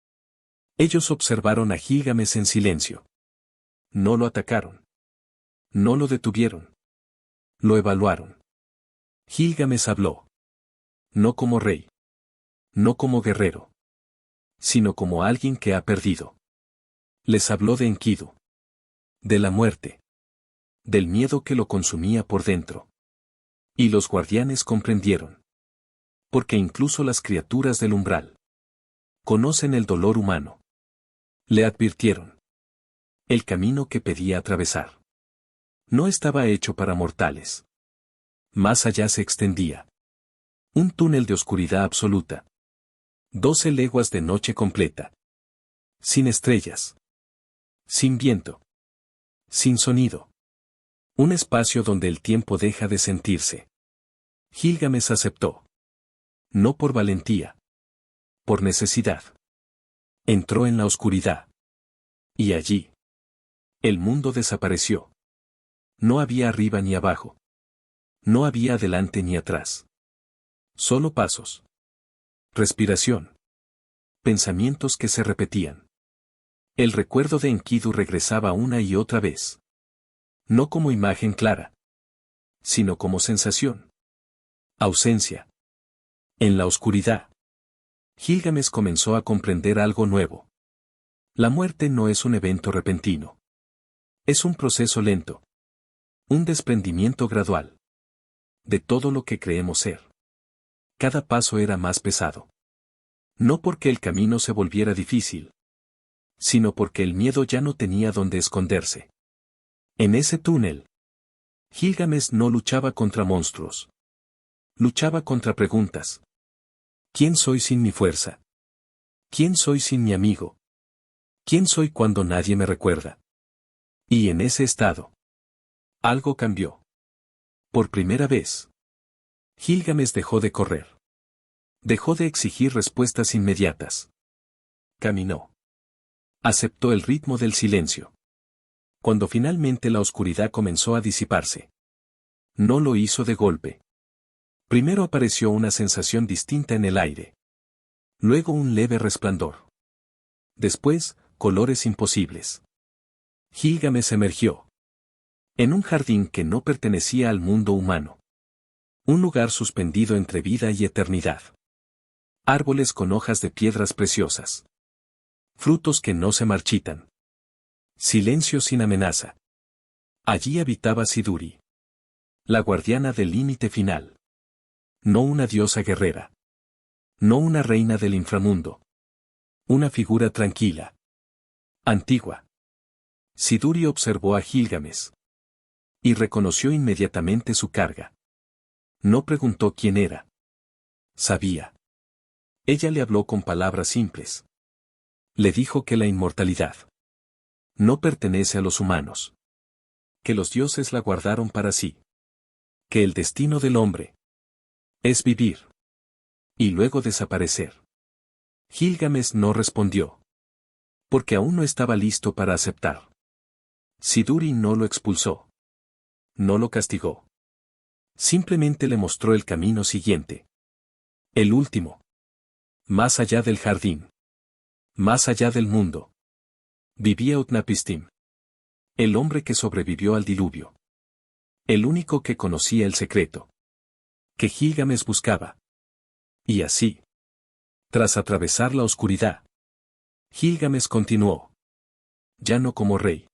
Ellos observaron a Gilgamesh en silencio. No lo atacaron. No lo detuvieron. Lo evaluaron. Gilgamesh habló. No como rey. No como guerrero. Sino como alguien que ha perdido. Les habló de Enkidu. De la muerte. Del miedo que lo consumía por dentro. Y los guardianes comprendieron. Porque incluso las criaturas del umbral conocen el dolor humano. Le advirtieron. El camino que pedía atravesar no estaba hecho para mortales. Más allá se extendía un túnel de oscuridad absoluta. 12 leguas de noche completa. Sin estrellas. Sin viento. Sin sonido. Un espacio donde el tiempo deja de sentirse. Gilgamesh aceptó. No por valentía. Por necesidad. Entró en la oscuridad. Y allí, el mundo desapareció. No había arriba ni abajo. No había adelante ni atrás. Solo pasos. Respiración. Pensamientos que se repetían. El recuerdo de Enkidu regresaba una y otra vez. No como imagen clara, sino como sensación. Ausencia. En la oscuridad, Gilgamesh comenzó a comprender algo nuevo. La muerte no es un evento repentino. Es un proceso lento. Un desprendimiento gradual. De todo lo que creemos ser. Cada paso era más pesado. No porque el camino se volviera difícil, sino porque el miedo ya no tenía dónde esconderse. En ese túnel, Gilgamesh no luchaba contra monstruos. Luchaba contra preguntas. ¿Quién soy sin mi fuerza? ¿Quién soy sin mi amigo? ¿Quién soy cuando nadie me recuerda? Y en ese estado, algo cambió. Por primera vez, Gilgamesh dejó de correr. Dejó de exigir respuestas inmediatas. Caminó. Aceptó el ritmo del silencio. Cuando finalmente la oscuridad comenzó a disiparse. No lo hizo de golpe. Primero apareció una sensación distinta en el aire. Luego un leve resplandor. Después, colores imposibles. Gilgamesh emergió. En un jardín que no pertenecía al mundo humano. Un lugar suspendido entre vida y eternidad. Árboles con hojas de piedras preciosas. Frutos que no se marchitan. Silencio sin amenaza. Allí habitaba Siduri. La guardiana del límite final. No una diosa guerrera. No una reina del inframundo. Una figura tranquila. Antigua. Siduri observó a Gilgamesh. Y reconoció inmediatamente su carga. No preguntó quién era. Sabía. Ella le habló con palabras simples. Le dijo que la inmortalidad no pertenece a los humanos. Que los dioses la guardaron para sí. Que el destino del hombre es vivir. Y luego desaparecer. Gilgamesh no respondió. Porque aún no estaba listo para aceptar. Siduri no lo expulsó. No lo castigó. Simplemente le mostró el camino siguiente. El último. Más allá del jardín. Más allá del mundo. Vivía Utnapishtim. El hombre que sobrevivió al diluvio. El único que conocía el secreto. Que Gilgamesh buscaba. Y así. Tras atravesar la oscuridad. Gilgamesh continuó. Ya no como rey.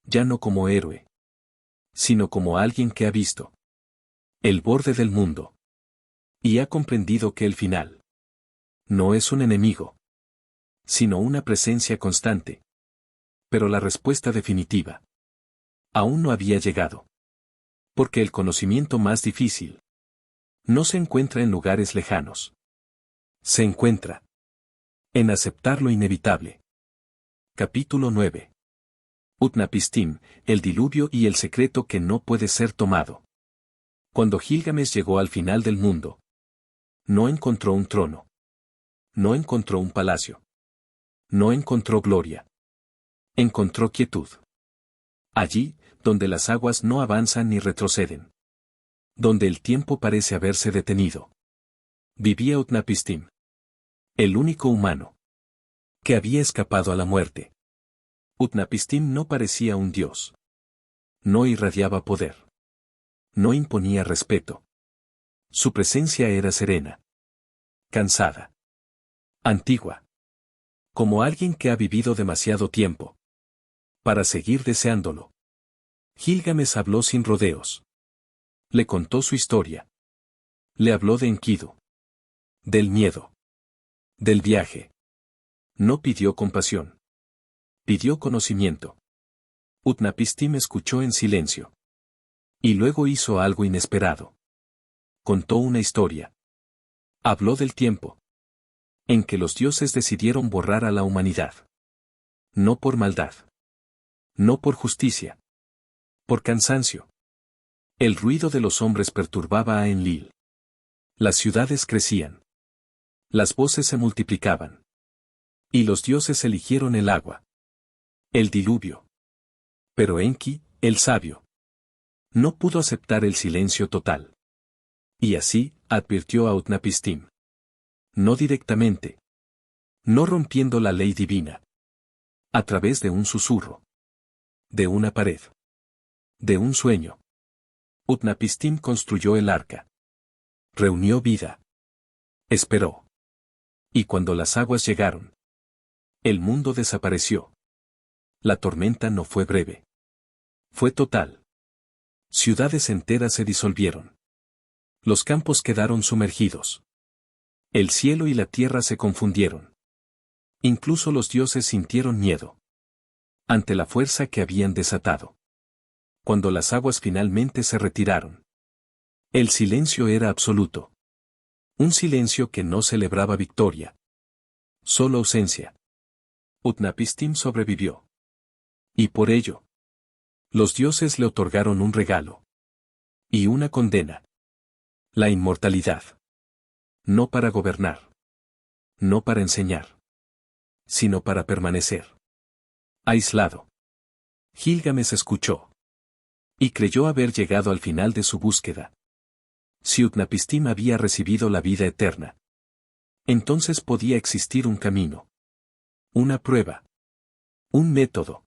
Ya no como héroe. Sino como alguien que ha visto el borde del mundo. Y ha comprendido que el final no es un enemigo, sino una presencia constante. Pero la respuesta definitiva aún no había llegado. Porque el conocimiento más difícil no se encuentra en lugares lejanos. Se encuentra en aceptar lo inevitable. Capítulo 9. Utnapishtim, el diluvio y el secreto que no puede ser tomado. Cuando Gilgamesh llegó al final del mundo, no encontró un trono. No encontró un palacio. No encontró gloria. Encontró quietud. Allí, donde las aguas no avanzan ni retroceden. Donde el tiempo parece haberse detenido. Vivía Utnapishtim. El único humano que había escapado a la muerte. Utnapishtim no parecía un dios. No irradiaba poder. No imponía respeto. Su presencia era serena. Cansada. Antigua. Como alguien que ha vivido demasiado tiempo para seguir deseándolo. Gilgamesh habló sin rodeos. Le contó su historia. Le habló de Enkidu. Del miedo. Del viaje. No pidió compasión. Pidió conocimiento. Utnapishtim escuchó en silencio. Y luego hizo algo inesperado. Contó una historia. Habló del tiempo en que los dioses decidieron borrar a la humanidad. No por maldad. No por justicia. Por cansancio. El ruido de los hombres perturbaba a Enlil. Las ciudades crecían. Las voces se multiplicaban. Y los dioses eligieron el agua. El diluvio. Pero Enki, el sabio, no pudo aceptar el silencio total. Y así, advirtió a Utnapishtim. No directamente. No rompiendo la ley divina. A través de un susurro. De una pared. De un sueño. Utnapishtim construyó el arca. Reunió vida. Esperó. Y cuando las aguas llegaron, el mundo desapareció. La tormenta no fue breve. Fue total. Ciudades enteras se disolvieron. Los campos quedaron sumergidos. El cielo y la tierra se confundieron. Incluso los dioses sintieron miedo ante la fuerza que habían desatado. Cuando las aguas finalmente se retiraron, el silencio era absoluto. Un silencio que no celebraba victoria. Solo ausencia. Utnapishtim sobrevivió. Y por ello, los dioses le otorgaron un regalo. Y una condena. La inmortalidad. No para gobernar. No para enseñar. Sino para permanecer. Aislado. Gilgamesh escuchó. Y creyó haber llegado al final de su búsqueda. Si Utnapishtim había recibido la vida eterna, entonces podía existir un camino. Una prueba. Un método.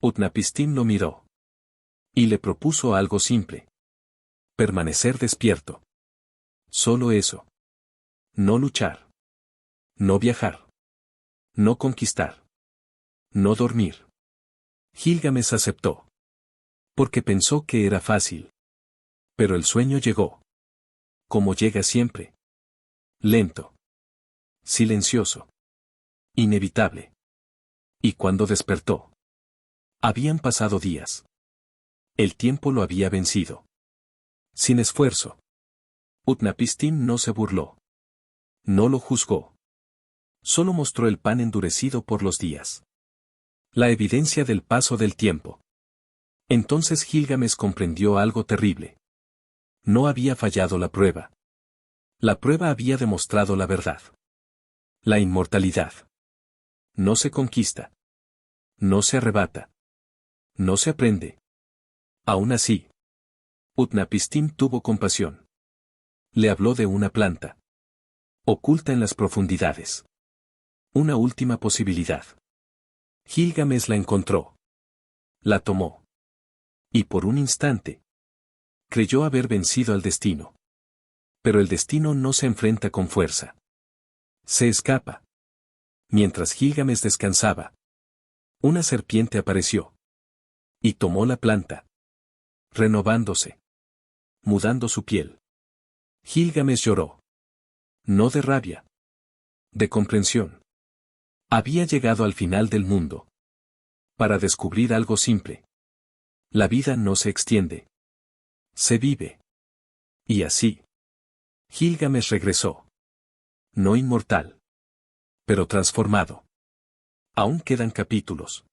Utnapishtim lo miró. Y le propuso algo simple. Permanecer despierto. Solo eso. No luchar. No viajar. No conquistar. No dormir. Gilgamesh aceptó. Porque pensó que era fácil. Pero el sueño llegó. Como llega siempre. Lento. Silencioso. Inevitable. Y cuando despertó, habían pasado días. El tiempo lo había vencido. Sin esfuerzo. Utnapishtim no se burló. No lo juzgó. Solo mostró el pan endurecido por los días. La evidencia del paso del tiempo. Entonces Gilgamesh comprendió algo terrible. No había fallado la prueba. La prueba había demostrado la verdad. La inmortalidad. No se conquista. No se arrebata. No se aprende. Aún así, Utnapishtim tuvo compasión. Le habló de una planta. Oculta en las profundidades. Una última posibilidad. Gilgamesh la encontró. La tomó. Y por un instante, creyó haber vencido al destino. Pero el destino no se enfrenta con fuerza. Se escapa. Mientras Gilgamesh descansaba, una serpiente apareció. Y tomó la planta. Renovándose. Mudando su piel. Gilgamesh lloró. No de rabia. De comprensión. Había llegado al final del mundo. Para descubrir algo simple. La vida no se extiende. Se vive. Y así. Gilgamesh regresó. No inmortal. Pero transformado. Aún quedan capítulos.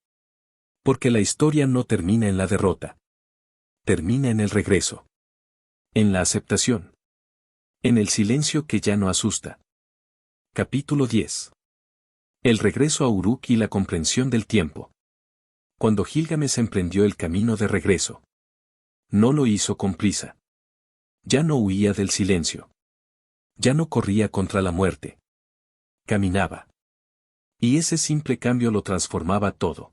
Porque la historia no termina en la derrota. Termina en el regreso. En la aceptación. En el silencio que ya no asusta. Capítulo 10. El regreso a Uruk y la comprensión del tiempo. Cuando Gilgamesh emprendió el camino de regreso. No lo hizo con prisa. Ya no huía del silencio. Ya no corría contra la muerte. Caminaba. Y ese simple cambio lo transformaba todo.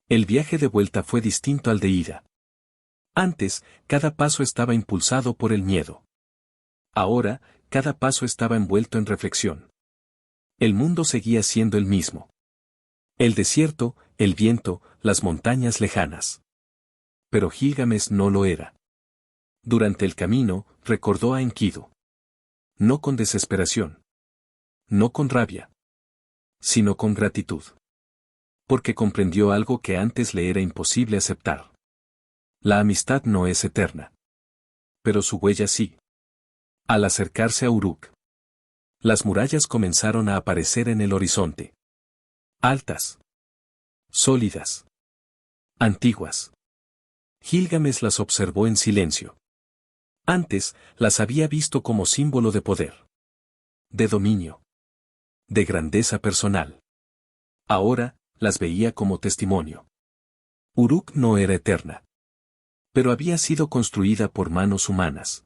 El viaje de vuelta fue distinto al de ida. Antes, cada paso estaba impulsado por el miedo. Ahora, cada paso estaba envuelto en reflexión. El mundo seguía siendo el mismo. El desierto, el viento, las montañas lejanas. Pero Gilgamesh no lo era. Durante el camino, recordó a Enkidu. No con desesperación. No con rabia. Sino con gratitud. Porque comprendió algo que antes le era imposible aceptar. La amistad no es eterna. Pero su huella sí. Al acercarse a Uruk, las murallas comenzaron a aparecer en el horizonte. Altas. Sólidas. Antiguas. Gilgamesh las observó en silencio. Antes, las había visto como símbolo de poder. De dominio. De grandeza personal. Ahora, las veía como testimonio. Uruk no era eterna. Pero había sido construida por manos humanas.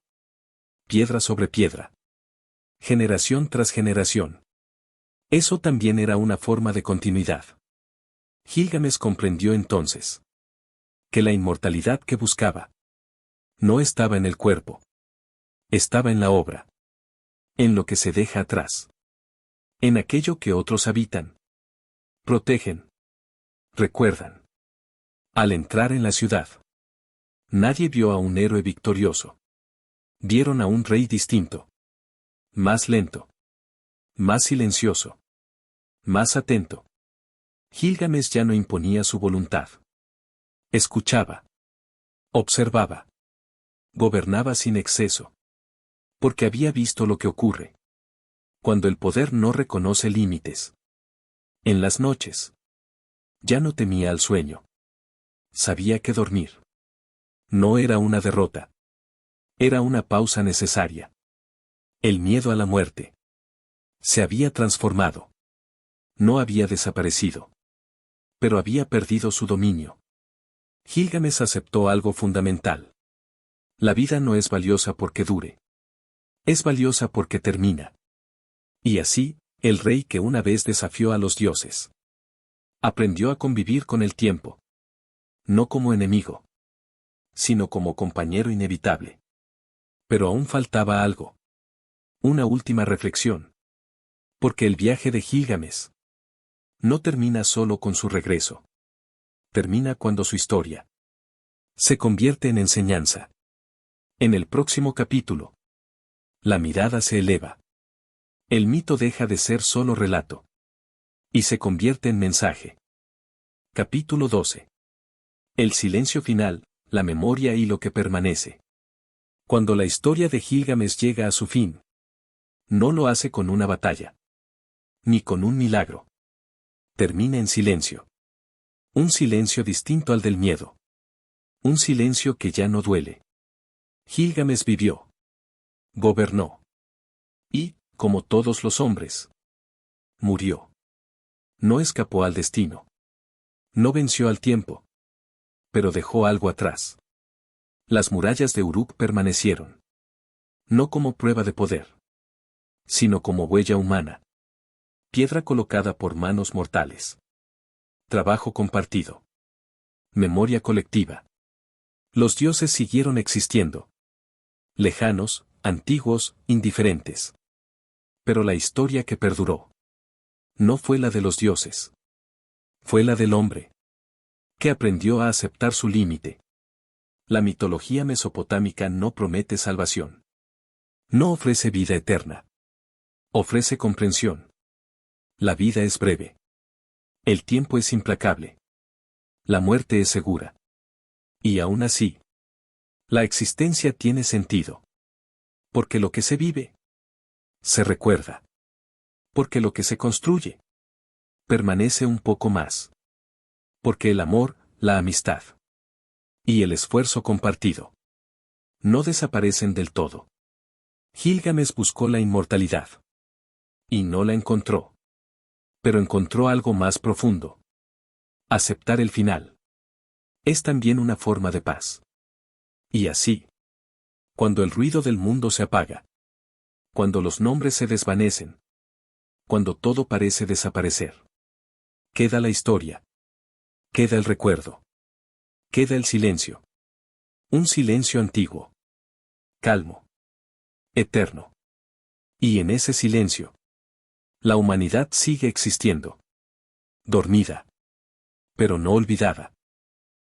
Piedra sobre piedra. Generación tras generación. Eso también era una forma de continuidad. Gilgamesh comprendió entonces que la inmortalidad que buscaba no estaba en el cuerpo. Estaba en la obra. En lo que se deja atrás. En aquello que otros habitan. Protegen. Recuerdan. Al entrar en la ciudad, nadie vio a un héroe victorioso. Vieron a un rey distinto. Más lento. Más silencioso. Más atento. Gilgamesh ya no imponía su voluntad. Escuchaba. Observaba. Gobernaba sin exceso. Porque había visto lo que ocurre. Cuando el poder no reconoce límites. En las noches. Ya no temía al sueño. Sabía que dormir no era una derrota. Era una pausa necesaria. El miedo a la muerte se había transformado. No había desaparecido. Pero había perdido su dominio. Gilgamesh aceptó algo fundamental. La vida no es valiosa porque dure. Es valiosa porque termina. Y así, el rey que una vez desafió a los dioses. Aprendió a convivir con el tiempo. No como enemigo. Sino como compañero inevitable. Pero aún faltaba algo. Una última reflexión. Porque el viaje de Gilgamesh no termina solo con su regreso. Termina cuando su historia se convierte en enseñanza. En el próximo capítulo, la mirada se eleva. El mito deja de ser solo relato. Y se convierte en mensaje. Capítulo 12. El silencio final, la memoria y lo que permanece. Cuando la historia de Gilgamesh llega a su fin, no lo hace con una batalla, ni con un milagro. Termina en silencio. Un silencio distinto al del miedo. Un silencio que ya no duele. Gilgamesh vivió. Gobernó. Y, como todos los hombres, murió. No escapó al destino. No venció al tiempo. Pero dejó algo atrás. Las murallas de Uruk permanecieron. No como prueba de poder, sino como huella humana. Piedra colocada por manos mortales. Trabajo compartido. Memoria colectiva. Los dioses siguieron existiendo. Lejanos, antiguos, indiferentes. Pero la historia que perduró no fue la de los dioses. Fue la del hombre, que aprendió a aceptar su límite. La mitología mesopotámica no promete salvación. No ofrece vida eterna. Ofrece comprensión. La vida es breve. El tiempo es implacable. La muerte es segura. Y aún así, la existencia tiene sentido. Porque lo que se vive, se recuerda. Porque lo que se construye, permanece un poco más. Porque el amor, la amistad y el esfuerzo compartido no desaparecen del todo. Gilgamesh buscó la inmortalidad. Y no la encontró. Pero encontró algo más profundo. Aceptar el final es también una forma de paz. Y así, cuando el ruido del mundo se apaga, cuando los nombres se desvanecen, cuando todo parece desaparecer, queda la historia. Queda el recuerdo. Queda el silencio. Un silencio antiguo. Calmo. Eterno. Y en ese silencio, la humanidad sigue existiendo. Dormida. Pero no olvidada.